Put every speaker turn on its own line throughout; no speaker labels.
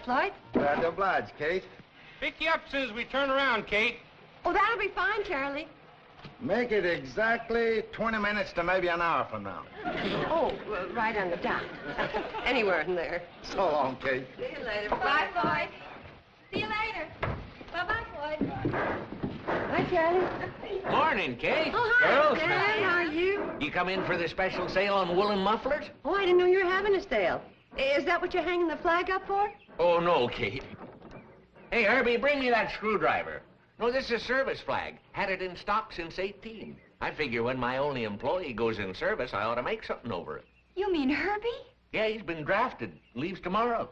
Floyd.
Glad to oblige, Kate.
Pick you up as soon as we turn around, Kate.
Oh, that'll be fine, Charlie.
Make it exactly 20 minutes to maybe an hour from now.
Oh, right on the dot. Anywhere in there.
So long, Kate.
See you later. Bye, Floyd. See you later. Bye-bye, Floyd. Hi, Charlie.
Morning, Kate.
Oh, hi,
Girls.
Dan. How are you?
You come in for the special sale on woolen mufflers?
Oh, I didn't know you were having a sale. Is that what you're hanging the flag up for?
Oh, no, Kate. Hey, Herbie, bring me that screwdriver. No, this is a service flag. Had it in stock since 18. I figure when my only employee goes in service, I ought to make something over it.
You mean Herbie?
Yeah, he's been drafted. Leaves tomorrow.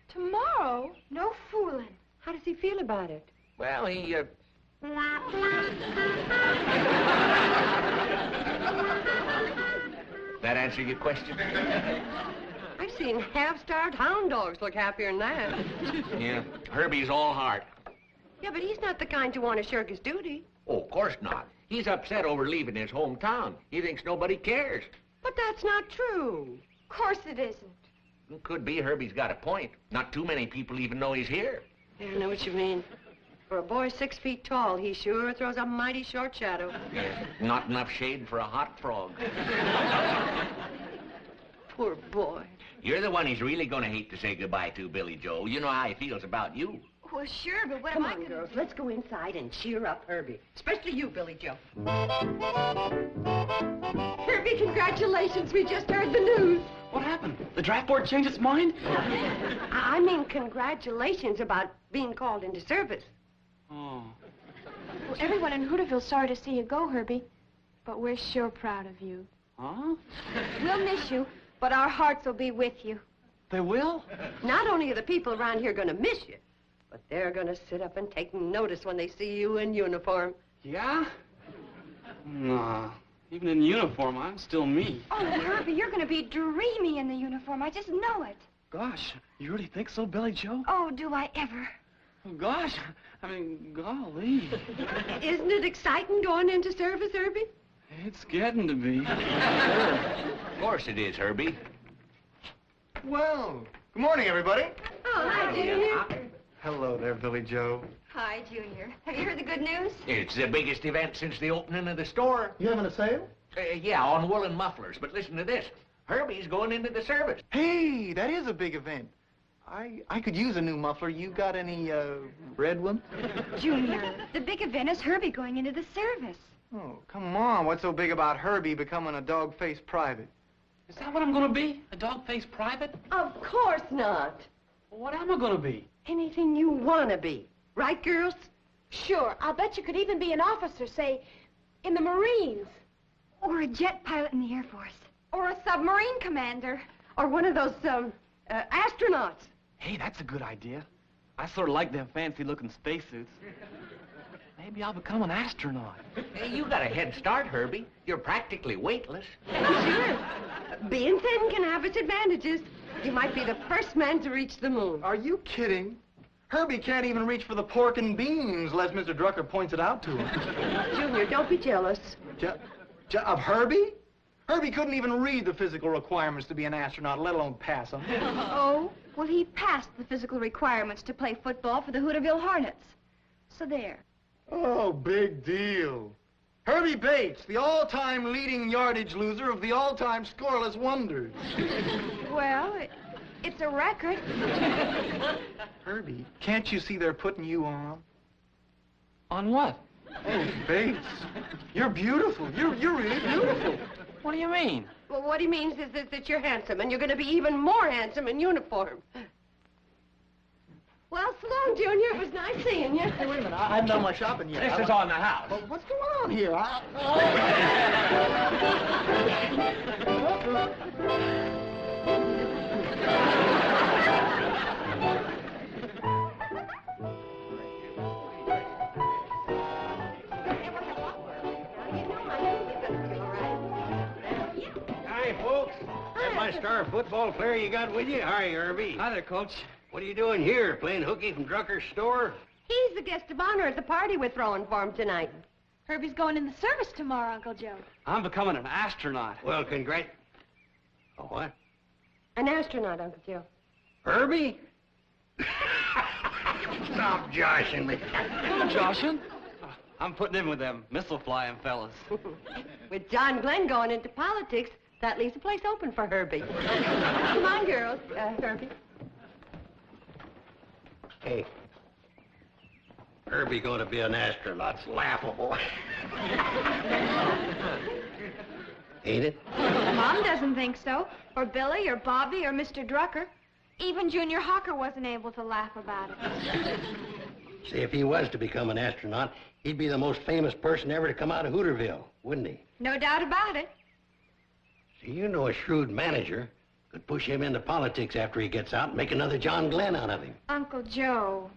Tomorrow? No fooling.
How does he feel about it?
Well, he, That answer your question?
I've seen half-starved hound dogs look happier than that.
Yeah, Herbie's all heart.
Yeah, but he's not the kind to want to shirk his duty.
Oh, of course not. He's upset over leaving his hometown. He thinks nobody cares.
But that's not true.
Of course it isn't.
It could be Herbie's got a point. Not too many people even know he's here.
Yeah, I know what you mean. For a boy 6 feet tall, he sure throws a mighty short shadow.
Yeah, not enough shade for a hot frog.
Poor boy.
You're the one he's really going to hate to say goodbye to, Billie Jo. You know how he feels about you.
Well, sure, but what
Come
am I
on,
gonna
girls. Let's go inside and cheer up Herbie. Especially you, Billie Jo. Herbie, congratulations. We just heard the news.
What happened? The draft board changed its mind?
I mean congratulations about being called into service.
Oh.
Well, everyone in Hooterville's sorry to see you go, Herbie. But we're sure proud of you.
Huh?
We'll miss you, but our hearts will be with you.
They will?
Not only are the people around here going to miss you, but they're going to sit up and take notice when they see you in uniform.
Yeah? Nah. Even in uniform, I'm still me.
Oh, Herbie, you're going to be dreamy in the uniform. I just know it.
Gosh, you really think so, Billie Jo?
Oh, do I ever?
Oh, gosh, I mean, golly.
Isn't it exciting going into service, Herbie?
It's getting to be.
Of course it is, Herbie.
Well, good morning, everybody.
Oh, hi, Junior.
Hello there, Billie Jo.
Hi, Junior. Have you heard the good news?
It's the biggest event since the opening of the store.
You having a sale?
Yeah, on woolen mufflers. But listen to this. Herbie's going into the service.
Hey, that is a big event. I could use a new muffler. You got any, red ones?
Junior, the big event is Herbie going into the service.
Oh, come on. What's so big about Herbie becoming a dog-faced private?
Is that what I'm going to be? A dog-faced private?
Of course not.
Well, what am I going to be?
Anything you want to be. Right, girls?
Sure, I'll bet you could even be an officer, say, in the Marines. Or a jet pilot in the Air Force. Or a submarine commander.
Or one of those, astronauts.
Hey, that's a good idea. I sort of like them fancy-looking spacesuits. Maybe I'll become an astronaut.
Hey, you got a head start, Herbie. You're practically weightless.
Sure. Being thin can have its advantages. You might be the first man to reach the moon.
Are you kidding? Herbie can't even reach for the pork and beans unless Mr. Drucker points it out to him.
Junior, don't be jealous.
Of Herbie? Herbie couldn't even read the physical requirements to be an astronaut, let alone pass them.
Oh, well, he passed the physical requirements to play football for the Hooterville Hornets. So there.
Oh, big deal. Herbie Bates, the all-time leading yardage loser of the all-time scoreless wonders.
Well, it's a record.
Herbie, can't you see they're putting you on?
On what?
Oh, Bates, you're beautiful. You're really beautiful.
What do you mean?
Well, what he means is that you're handsome, and you're going to be even more handsome in uniform. Well, so long, Junior. It was nice seeing you.
Hey, wait a minute. I haven't done my shopping yet.
This is on the house.
Well, what's going on here?
Hi, folks. That's my star football player you got with you? Hi, Herbie.
Hi there, Coach.
What are you doing here? Playing hooky from Drucker's store?
He's the guest of honor at the party we're throwing for him tonight.
Herbie's going in the service tomorrow, Uncle Joe.
I'm becoming an astronaut.
Well, Oh, what?
An astronaut, Uncle Joe.
Herbie? Stop joshing me.
I'm joshing. I'm putting in with them missile-flying fellas.
With John Glenn going into politics, that leaves a place open for Herbie. Come on, girls. Herbie.
Hey. Herbie going to be an astronaut's laughable. Ain't it?
Mom doesn't think so. Or Billy, or Bobbie, or Mr. Drucker. Even Junior Hawker wasn't able to laugh about it.
See, if he was to become an astronaut, he'd be the most famous person ever to come out of Hooterville, wouldn't he?
No doubt about it.
See, you know a shrewd manager could push him into politics after he gets out and make another John Glenn out of him.
Uncle Joe.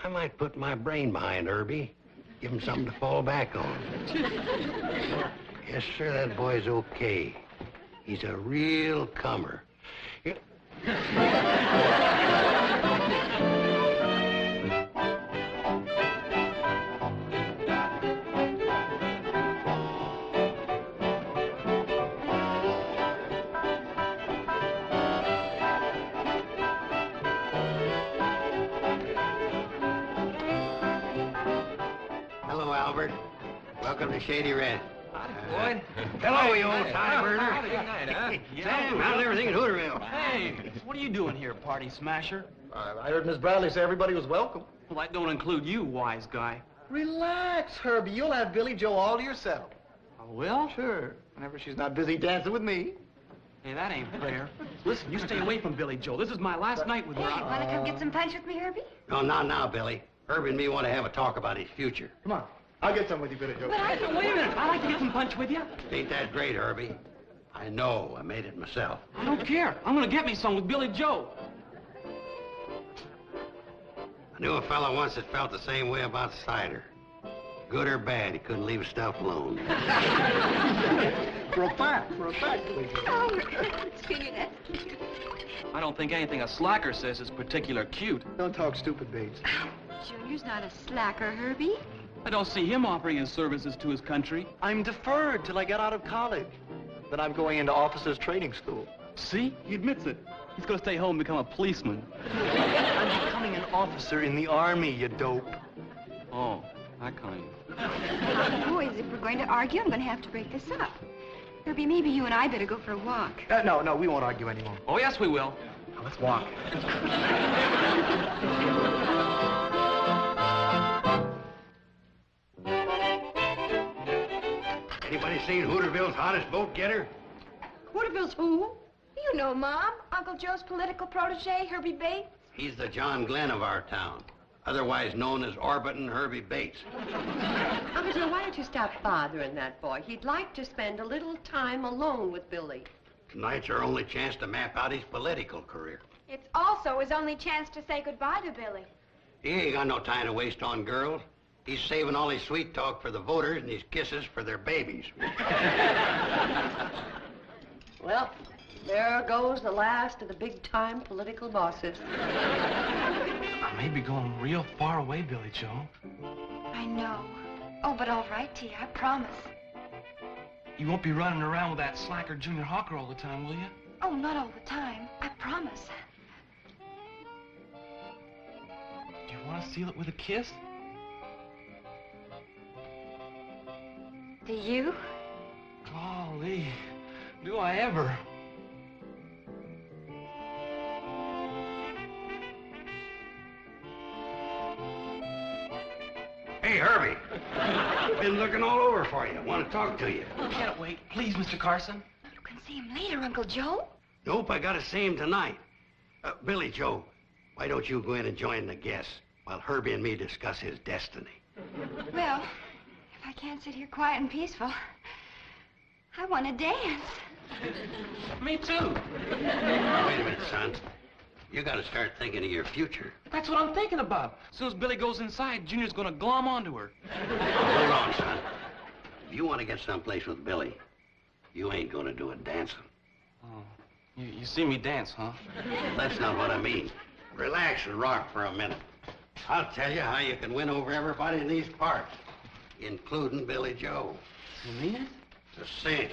I might put my brain behind Herbie. Give him something to fall back on. Yes, sir, that boy's okay. He's a real comer. Hello, Albert. Welcome to Shady Rest.
Boyd.
Hello, you old time-burner.
Howdy, good night, huh?
Sam, how's everything in Hooterville?
Hey, what are you doing here, party smasher?
I heard Miss Bradley say everybody was welcome.
Well, that don't include you, wise guy.
Relax, Herbie. You'll have Billie Jo all to yourself.
Oh, well?
Sure. Whenever she's not busy dancing with me.
Hey, that ain't fair. Listen, you stay away from Billie Jo. This is my last night with her.
Hey, want to come get some punch with me, Herbie?
No, not now, Billy. Herbie and me want to have a talk about his future.
Come on. I'll get some with you, Billie Jo.
But wait a minute. I'd like to get some punch with you.
Ain't that great, Herbie? I know. I made it myself.
I don't care. I'm gonna get me some with Billie Jo.
I knew a fella once that felt the same way about cider. Good or bad, he couldn't leave his stuff alone.
For a fact, Billie Jo.
Oh, Junior, that's cute.
I don't think anything a slacker says is particular cute.
Don't talk stupid, Bates.
Junior's not a slacker, Herbie.
I don't see him offering his services to his country.
I'm deferred till I get out of college. Then I'm going into officers' training school.
See? He admits it. He's gonna stay home and become a policeman.
I'm becoming an officer in the Army, you dope.
Oh, that kind.
Boys, if we're going to argue, I'm going to have to break this up. Herbie, maybe you and I better go for a walk.
No, we won't argue anymore.
Oh, yes, we will.
Now, let's walk.
Anybody seen Hooterville's hottest boat getter?
Hooterville's who?
You know, Mom. Uncle Joe's political protege, Herbie Bates.
He's the John Glenn of our town, otherwise known as Orbitin' Herbie Bates.
Uncle Joe, why don't you stop bothering that boy? He'd like to spend a little time alone with Billy.
Tonight's our only chance to map out his political career.
It's also his only chance to say goodbye to Billy.
He ain't got no time to waste on girls. He's saving all his sweet talk for the voters and his kisses for their babies.
Well, there goes the last of the big-time political bosses.
I may be going real far away, Billie Jo.
I know. Oh, but all right, T, I promise.
You won't be running around with that slacker Junior Hawker all the time, will you?
Oh, not all the time. I promise.
Do you want to seal it with a kiss?
Do you?
Golly, do I ever?
Hey, Herbie. Been looking all over for you. Want to talk to you.
Oh, can't wait. Please, Mr. Carson.
You can see him later, Uncle Joe.
Nope, I gotta see him tonight. Billie Jo, why don't you go in and join the guests while Herbie and me discuss his destiny?
Well, if I can't sit here quiet and peaceful, I want to dance.
Me too.
Wait a minute, son. You gotta start thinking of your future.
That's what I'm thinking about. As soon as Billy goes inside, Junior's gonna glom onto her.
Hold on, son. If you want to get someplace with Billy, you ain't gonna do it dancing.
Oh, you see me dance, huh?
That's not what I mean. Relax and rock for a minute. I'll tell you how you can win over everybody in these parts, including Billie Jo.
You mean it?
It's a cinch.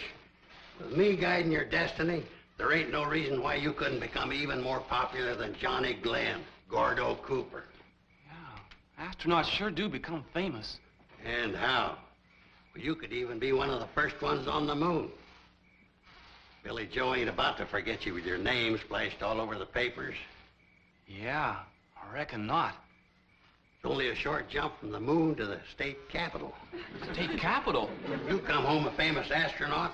With me guiding your destiny, There ain't no reason why you couldn't become even more popular than Johnny Glenn, Gordo Cooper.
Yeah, astronauts sure do become famous.
And how? Well, you could even be one of the first ones on the moon. Billie Jo ain't about to forget you with your name splashed all over the papers.
Yeah, I reckon not.
It's only a short jump from the moon to the state capitol.
State capitol?
You come home a famous astronaut,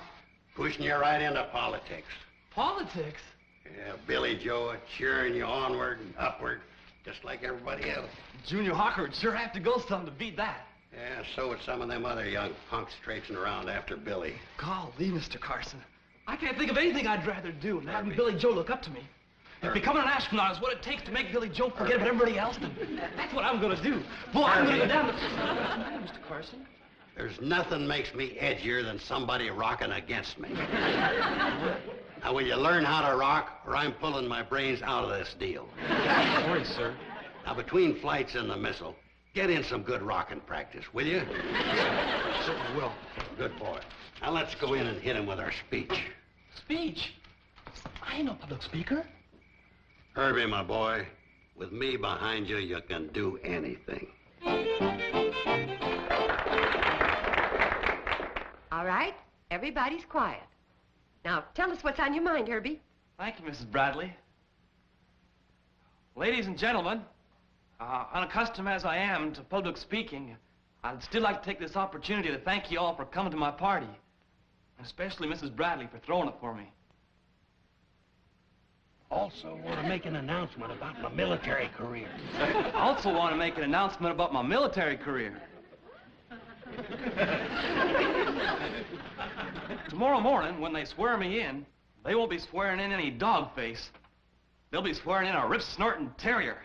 pushing you right into politics.
Politics?
Yeah, Billie Jo cheering you onward and upward, just like everybody else.
Junior Hawker would sure have to go some to beat that.
Yeah, so would some of them other young punks traipsing around after Billie.
Golly, Mr. Carson. I can't think of anything I'd rather do than having Billie Jo look up to me. If becoming an astronaut is what it takes to make Billie Jo forget about everybody else, then that's what I'm going to do. Boy, I'm going to go down to... Mr. Carson?
There's nothing makes me edgier than somebody rocking against me. Now, will you learn how to rock, or I'm pulling my brains out of this deal?
Sorry, sir.
Now, between flights and the missile, get in some good rocking practice, will you?
Certainly will.
Good boy. Now, let's go in and hit him with our speech.
Speech? I ain't no public speaker.
Herbie, my boy, with me behind you, you can do anything.
All right, everybody's quiet. Now, tell us what's on your mind, Herbie.
Thank you, Mrs. Bradley. Ladies and gentlemen, unaccustomed as I am to public speaking, I'd still like to take this opportunity to thank you all for coming to my party, and especially Mrs. Bradley for throwing it for me.
Also want to make an announcement about my military career.
I also want to make an announcement about my military career. Tomorrow morning, when they swear me in, they won't be swearing in any dog face. They'll be swearing in a rip-snorting terrier.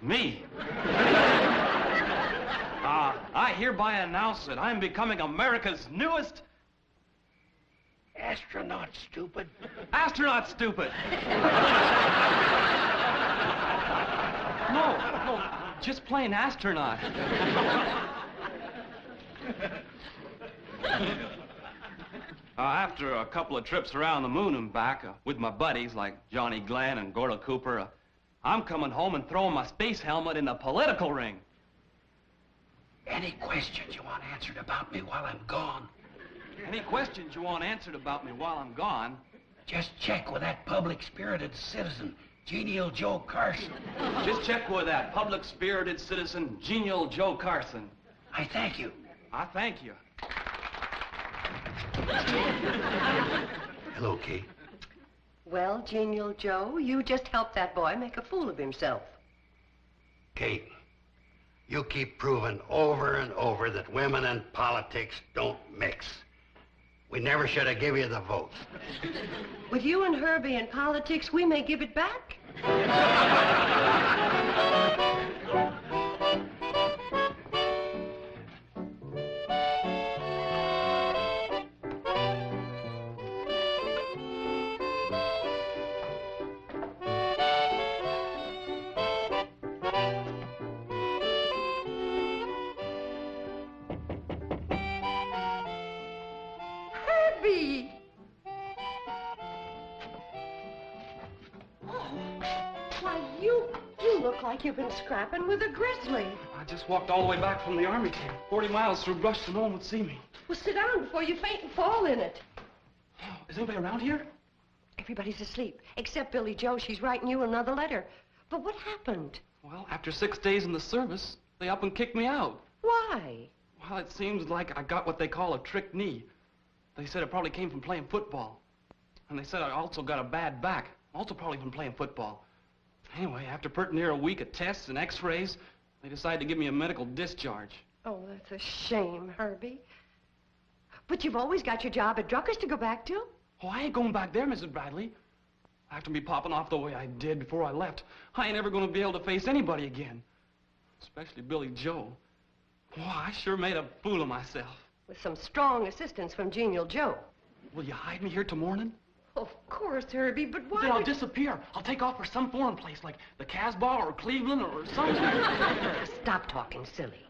Me. I hereby announce that I'm becoming America's newest...
Astronaut, stupid.
Astronaut, stupid. No, just plain astronaut. After a couple of trips around the moon and back with my buddies like Johnny Glenn and Gordo Cooper, I'm coming home and throwing my space helmet in the political ring.
Any questions you want answered about me while I'm gone?
Any questions you want answered about me while I'm gone?
Just check with that public-spirited citizen, Genial Joe Carson.
Just check with that public-spirited citizen, Genial Joe Carson.
I thank you.
I thank you.
Hello, Kate.
Well, Genial Joe, you just helped that boy make a fool of himself.
Kate, you keep proving over and over that women and politics don't mix. We never should have given you the vote.
With you and Herbie in politics, we may give it back. Herbie! Why, you look like you've been scrapping with a grizzly.
I just walked all the way back from the army camp, 40 miles through brush so no one would see me.
Well, sit down before you faint and fall in it.
Is anybody around here?
Everybody's asleep, except Billie Jo. She's writing you another letter. But what happened?
Well, after 6 days in the service, they up and kicked me out.
Why?
Well, it seems like I got what they call a trick knee. They said it probably came from playing football. And they said I also got a bad back, also probably from playing football. Anyway, after pretty near a week of tests and x-rays, they decided to give me a medical discharge.
Oh, that's a shame, Herbie. But you've always got your job at Drucker's to go back to.
Oh, I ain't going back there, Mrs. Bradley. After me popping off the way I did before I left, I ain't ever going to be able to face anybody again. Especially Billie Jo. Oh, I sure made a fool of myself.
With some strong assistance from Genial Joe.
Will you hide me here till morning?
Of course, Herbie, but why
Then I'll
would...
disappear. I'll take off for some foreign place like the Casbah or Cleveland or somewhere.
Stop talking silly.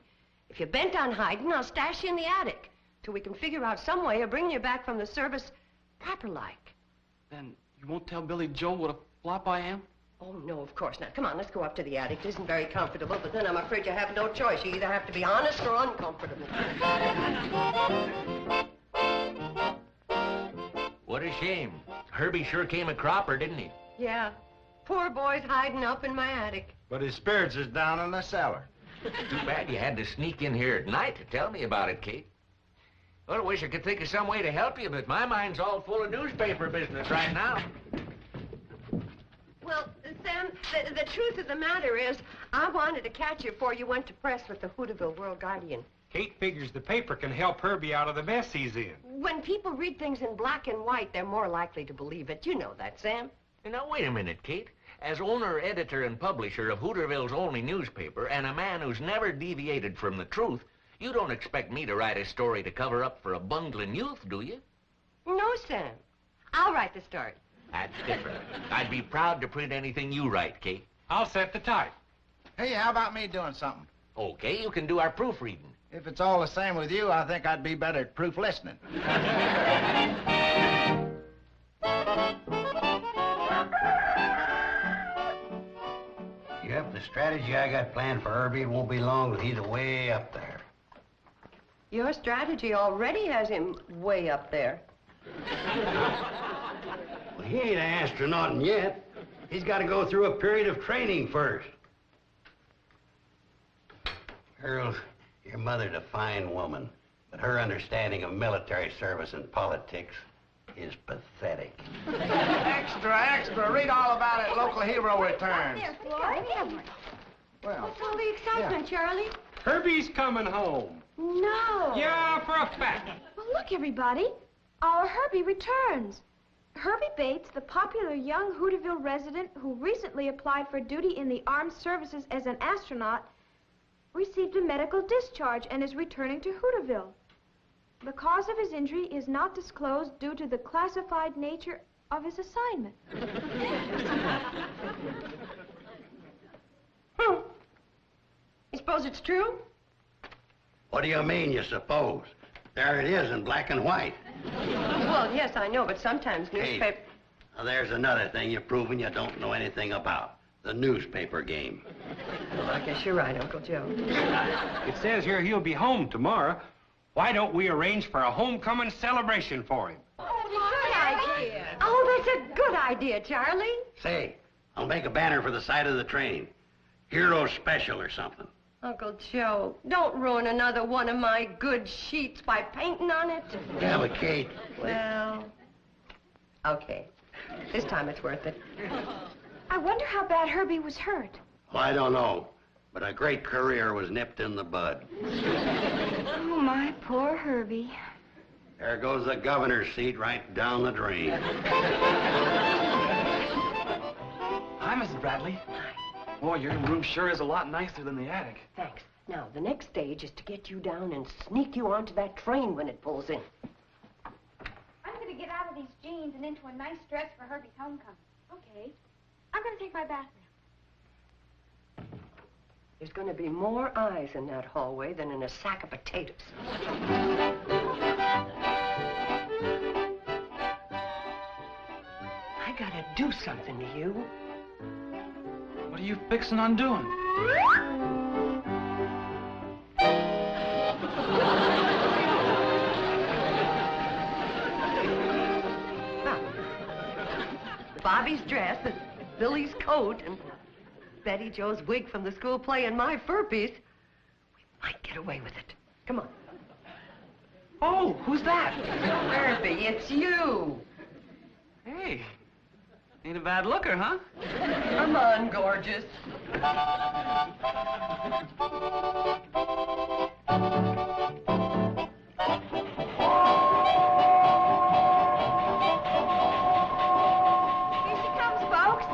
If you're bent on hiding, I'll stash you in the attic till we can figure out some way of bringing you back from the service proper-like.
Then you won't tell Billie Jo what a flop I am?
Oh, no, of course not. Come on, let's go up to the attic. It isn't very comfortable, but then I'm afraid you have no choice. You either have to be honest or uncomfortable.
What a shame. Herbie sure came a cropper, didn't he?
Yeah. Poor boy's hiding up in my attic.
But his spirits is down in the cellar.
Too bad you had to sneak in here at night to tell me about it, Kate. Well, I wish I could think of some way to help you, but my mind's all full of newspaper business right now.
Well, Sam, the truth of the matter is, I wanted to catch you before you went to press with the Hooterville World-Guardian.
Kate figures the paper can help Herbie out of the mess he's in.
When people read things in black and white, they're more likely to believe it. You know that, Sam.
Now, wait a minute, Kate. As owner, editor, and publisher of Hooterville's only newspaper, and a man who's never deviated from the truth, you don't expect me to write a story to cover up for a bungling youth, do you?
No, Sam. I'll write the story.
That's different. I'd be proud to print anything you write, Kate.
I'll set the type.
Hey, how about me doing something?
Okay, you can do our proofreading.
If it's all the same with you, I think I'd be better at proof listening.
Yep, the strategy I got planned for Herbie won't be long till he's way up there.
Your strategy already has him way up there.
Well, he ain't an astronaut yet. He's got to go through a period of training first. Girls, your mother's a fine woman, but her understanding of military service and politics is pathetic.
Extra, extra. Read all about it. Local hero returns. Well,
What's all the excitement, Charlie?
Herbie's coming home.
No.
Yeah, for a fact.
Well, look, everybody. Our Herbie returns. Herbie Bates, the popular young Hooterville resident who recently applied for duty in the armed services as an astronaut, received a medical discharge and is returning to Hooterville. The cause of his injury is not disclosed due to the classified nature of his assignment.
You suppose it's true?
What do you mean, you suppose? There it is in black and white.
Well, yes, I know, but sometimes newspaper...
Hey, now there's another thing you're proving you don't know anything about. The newspaper game.
Well, I guess you're right, Uncle Joe.
It says here he'll be home tomorrow. Why don't we arrange for a homecoming celebration for him?
Good idea. Oh, that's a good idea, Charlie.
Say, I'll make a banner for the side of the train. Hero special or something.
Uncle Joe, don't ruin another one of my good sheets by painting on it.
Yeah, but Kate...
Well, okay. This time it's worth it.
I wonder how bad Herbie was hurt.
Well, I don't know, but a great career was nipped in the bud.
Oh, my poor Herbie.
There goes the governor's seat right down the drain.
Hi, Mrs. Bradley. Boy, your room sure is a lot nicer than the attic.
Thanks. Now, the next stage is to get you down and sneak you onto that train when it pulls in.
I'm going to get out of these jeans and into a nice dress for Herbie's homecoming. Okay. I'm going to take my bath now.
There's going to be more eyes in that hallway than in a sack of potatoes. I gotta do something to you.
What are you fixing on doing?
Bobbie's dress, and Billy's coat, and Betty Jo's wig from the school play, and my fur piece. We might get away with it. Come on.
Oh, who's that?
Herbie, it's you.
Hey, ain't a bad looker, huh?
Come on, gorgeous.
Here she comes, folks.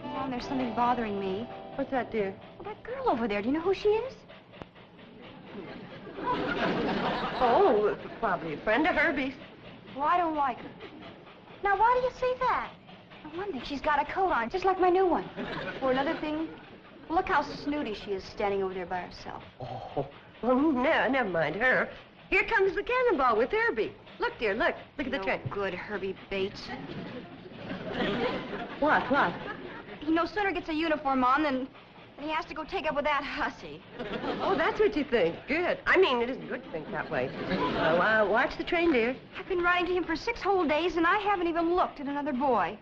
Mom, there's something bothering me.
What's that, dear?
Well, that girl over there, do you know who she is?
Oh, probably a friend of Herbie's.
Well, I don't like her. Now, why do you say that? For one thing, she's got a coat on, just like my new one. For another thing, look how snooty she is standing over there by herself.
Oh, Well, no, never mind her. Here comes the cannonball with Herbie. Look, dear, look. Look at the train.
Good, Herbie Bates.
What?
He no sooner gets a uniform on than he has to go take up with that hussy.
Oh, that's what you think. Good. I mean, it isn't good to think that way. Watch the train, dear.
I've been writing to him for 6 whole days, and I haven't even looked at another boy.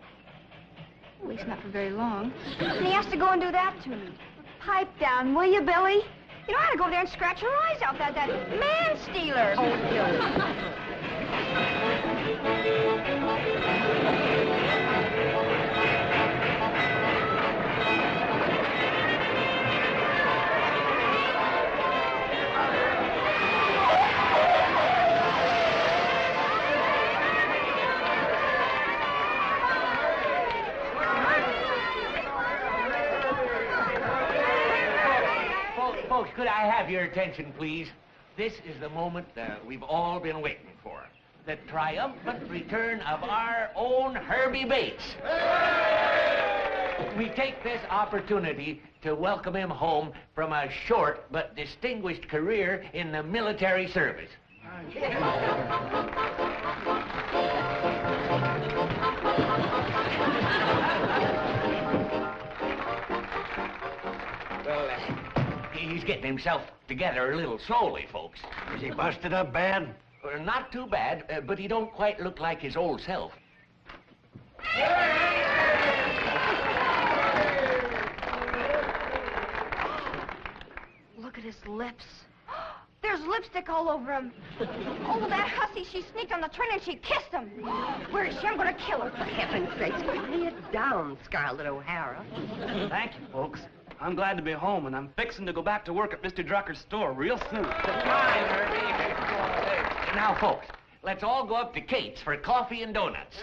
At least not for very long. And he has to go and do that to me. Pipe down, will you, Billy? You know, I ought to go there and scratch her eyes out, that man-stealer.
Oh, Billy.
Folks, could I have your attention, please? This is the moment we've all been waiting for. The triumphant return of our own Herbie Bates. We take this opportunity to welcome him home from a short but distinguished career in the military service. Well, he's getting himself together a little slowly, folks.
Is he busted up bad?
Not too bad, but he don't quite look like his old self.
Look at his lips. There's lipstick all over him. Oh, that hussy, she sneaked on the train and she kissed him. Where is she? I'm going to kill her.
For heaven's sakes, quiet down, Scarlett O'Hara.
Thank you, folks. I'm glad to be home, and I'm fixing to go back to work at Mr. Drucker's store real soon.
Fine, Herbie. Now, folks, let's all go up to Kate's for coffee and donuts.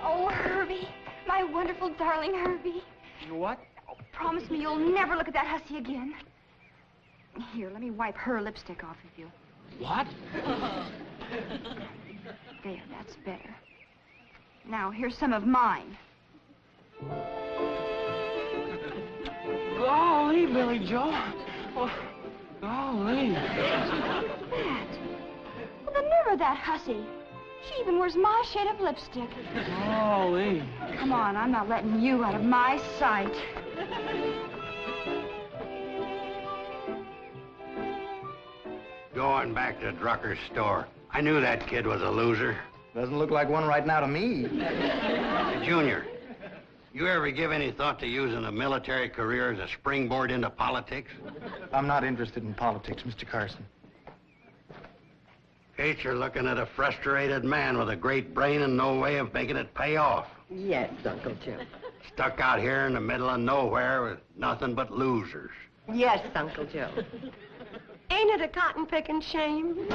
Oh, Herbie, my wonderful darling Herbie.
You what?
Oh, promise me you'll never look at that hussy again. Here, let me wipe her lipstick off of you.
What?
There, that's better. Now, here's some of mine.
Golly, Billie Jo. Oh, golly.
That. Well, the nerve of that hussy. She even wears my shade of lipstick.
Golly.
Come on, I'm not letting you out of my sight.
Going back to Drucker's store. I knew that kid was a loser.
Doesn't look like one right now to me.
Hey, Junior, you ever give any thought to using a military career as a springboard into politics?
I'm not interested in politics, Mr. Carson.
Kate, you're looking at a frustrated man with a great brain and no way of making it pay off.
Yes, Uncle Joe.
Stuck out here in the middle of nowhere with nothing but losers.
Yes, Uncle Joe. Ain't it a cotton-picking shame?